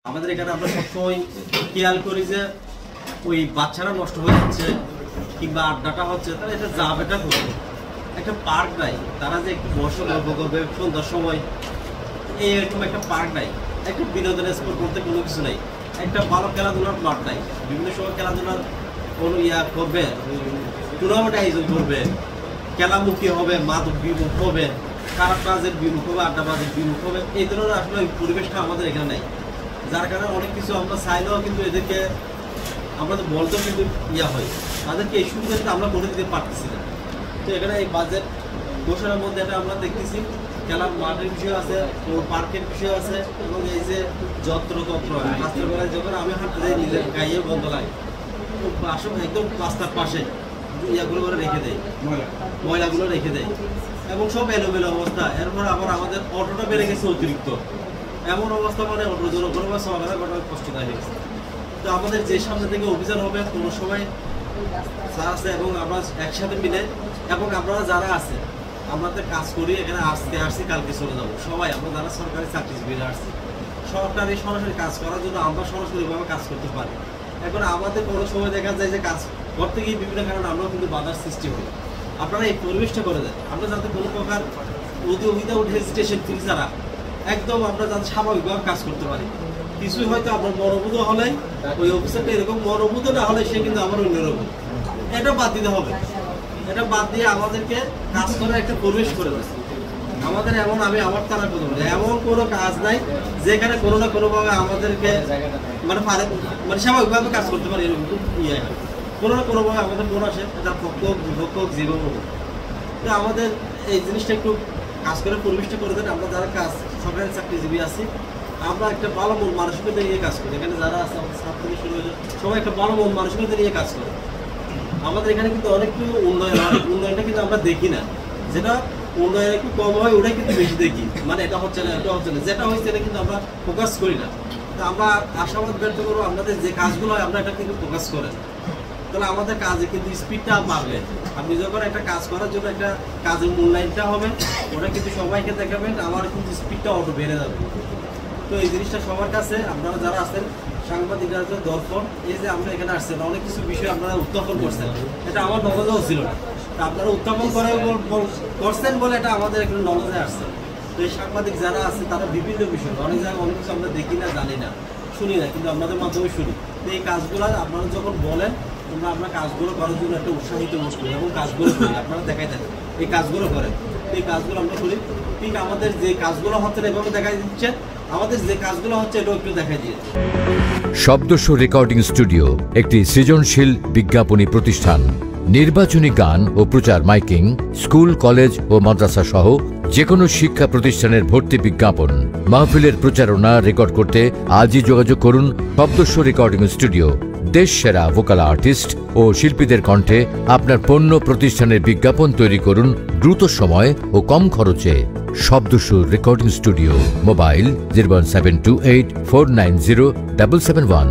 আমাদের এখানে আমরা সবসময় খেয়াল করি যে ওই বাচ্চারা নষ্ট হয়ে যাচ্ছে কিংবা আড্ডাটা হচ্ছে, তাহলে এটা যাবেটা করবে একটা পার্ক নাই, তারা যে একটু বসে গল্প করবে সন্ধ্যার সময়, এরকম একটা পার্ক নাই, একটা বিনোদনের স্পোর্ট করতে কোনো কিছু নাই, একটা ভালো খেলাধুলার মাঠ নাই, বিভিন্ন সময় খেলাধুলার কোনো করবে, টুর্নামেন্ট আয়োজন করবে, খেলামুখী হবে, মাদক বিমুখ হবে, খারাপ কাজের বিমুখ হবে, আড্ডাবাজের বিমুখ হবে, এই ধরনের আসলে পরিবেশটা আমাদের এখানে নাই। যার কারণে অনেক কিছু আমরা চাইলেও কিন্তু এদেরকে আমরা তো বলতেও কিন্তু হয়, তাদেরকে এই সুবিধাটা আমরা করে দিতে পারতেছি না। তো এখানে এই বাজেট ঘোষণার মধ্যে এটা আমরা দেখতেছি খেলার মাঠের বিষয় আছে, পার্কের বিষয় আছে, এবং এই যে যত্রতন্ত্র রাস্তাবেলায় যখন আমি হাঁটতে যাই নিজের গায়ে বন্ধ লাগে, তো একদম রাস্তার পাশে ইয়াগুলো করে রেখে দেয়, ময়লাগুলো রেখে দেয় এবং সব এলোমেলো অবস্থা। এরপর আবার আমাদের অটোটা বেড়ে গেছে অতিরিক্ত, এমন অবস্থা মানে অটোর জন্য কোনো সমাধান করা কষ্টদায়ক হয়ে গেছে। তো আমাদের যে সামনে থেকে অভিযান হবে কোনো সময় আছে এবং আমরা একসাথে মিলে এবং আপনারা যারা আছে আমাদের কাজ করি, এখানে আজকে আসছি কালকে চলে যাবো, সবাই আমরা যারা সরকারি চাকরিজীবীরা আসছি সরকারি সরাসরি কাজ করার জন্য আমরা সরাসরিভাবে কাজ করতে পারি। এখন আমাদের কোনো সময় দেখা যায় যে কাজ করতে গিয়ে বিভিন্ন কারণে আমরাও কিন্তু বাধার সৃষ্টি হই। আপনারা এই পরিবেশটা করে দেন, আমরা যাতে কোনো প্রকার উইদাউট হেজিটেশন ফিল ছাড়া একদম আমরা যাতে স্বাভাবিকভাবে কাজ করতে পারি। কিছুই হয়তো আপনার মনোভূত হলে ওই অফিসারটা এরকম মনোভূত না হলে সে কিন্তু আমার অন্যরকম, এটা বাদ দিতে হবে। এটা বাদ দিয়ে আমাদেরকে কাজ করার একটা পরিবেশ করে দেয়। আমাদের এমন আমার তারা কথা বলে এমন কোনো কাজ নাই যেখানে কোনো না কোনোভাবে আমাদেরকে মানে স্বাভাবিকভাবে কাজ করতে পারি, এরকম কোনো না কোনোভাবে আমাদের মনে আসে এটা পক্ষ বিপক্ষ জীবন। তো আমাদের এই জিনিসটা একটু কাজ করে পরিবেশটা করে দেন। আমরা যারা কাজ সরকারি চাকরিজীবী আছি আমরা একটা ভালো মন মানসিকতা নিয়ে কাজ করি, এখানে যারা আছে আমাদের ছাত্র থেকে শুরু হয়েছে সবাই একটা ভালো মন মানসিকতা নিয়ে কাজ করে। আমাদের এখানে কিন্তু অনেক উন্নয়নটা কিন্তু আমরা দেখি না, যেটা উন্নয়ন একটু কম হয় ওটাই কিন্তু বেশি দেখি, মানে এটা হচ্ছে না এটা হচ্ছে না, যেটা হচ্ছে এটা কিন্তু আমরা ফোকাস করি না। তো আমরা আশাবাদ ব্যক্ত করবো আপনাদের যে কাজগুলো হয় আমরা এটা কিন্তু ফোকাস করেন, তাহলে আমাদের কাজে কিন্তু স্পিডটা বাড়বে। আপনি যখন একটা কাজ করার জন্য একটা কাজের মূল্যায়নটা হবে ওটা কিন্তু সবাইকে দেখাবেন, আমার কিন্তু স্পিডটা অটো বেড়ে যাবে। তো এই জিনিসটা সবার কাছে আপনারা যারা আছেন সাংবাদিকরা দর্পণ, এই যে আমরা এখানে আসছেন অনেক কিছু বিষয় আপনারা উত্থাপন করছেন, এটা আমার নলেজেও ছিল না, তা আপনারা উত্থাপন করছেন বলে এটা আমাদের এখানে নলেজে আসছে। তো এই সাংবাদিক যারা আছে তারা বিভিন্ন বিষয় অনেক জায়গায় অনেক কিছু আমরা দেখি না, জানি না, শুনি না, কিন্তু আপনাদের মাধ্যমে শুনি। তো এই কাজগুলো আপনারা যখন বলেন তোমরা আপনার কাজগুলো করার জন্য একটা উৎসাহিত বোধ করি এবং কাজগুলো করি, আপনারা দেখাই দেন এই কাজগুলো করেন। এই কাজগুলো আমরা করি, ঠিক আমাদের যে কাজগুলো হচ্ছে এভাবে দেখাই দিচ্ছে, আমাদের যে কাজগুলো হচ্ছে এটাও একটু দেখাই দিয়েছে। শব্দস্বর রেকর্ডিং স্টুডিও একটি সৃজনশীল বিজ্ঞাপনী প্রতিষ্ঠান। নির্বাচনী গান ও প্রচার মাইকিং, স্কুল কলেজ ও মাদ্রাসা সহ যে কোনো শিক্ষা প্রতিষ্ঠানের ভর্তি বিজ্ঞাপন, মাহফিলের প্রচারণা রেকর্ড করতে আজই যোগাযোগ করুন শব্দস্বর রেকর্ডিং স্টুডিও। দেশ সেরা ভোকাল আর্টিস্ট ও শিল্পীদের কণ্ঠে আপনার পণ্য প্রতিষ্ঠানের বিজ্ঞাপন তৈরি করুন দ্রুত সময় ও কম খরচে। শব্দস্বর রেকর্ডিং স্টুডিও, মোবাইল 01728 490 771।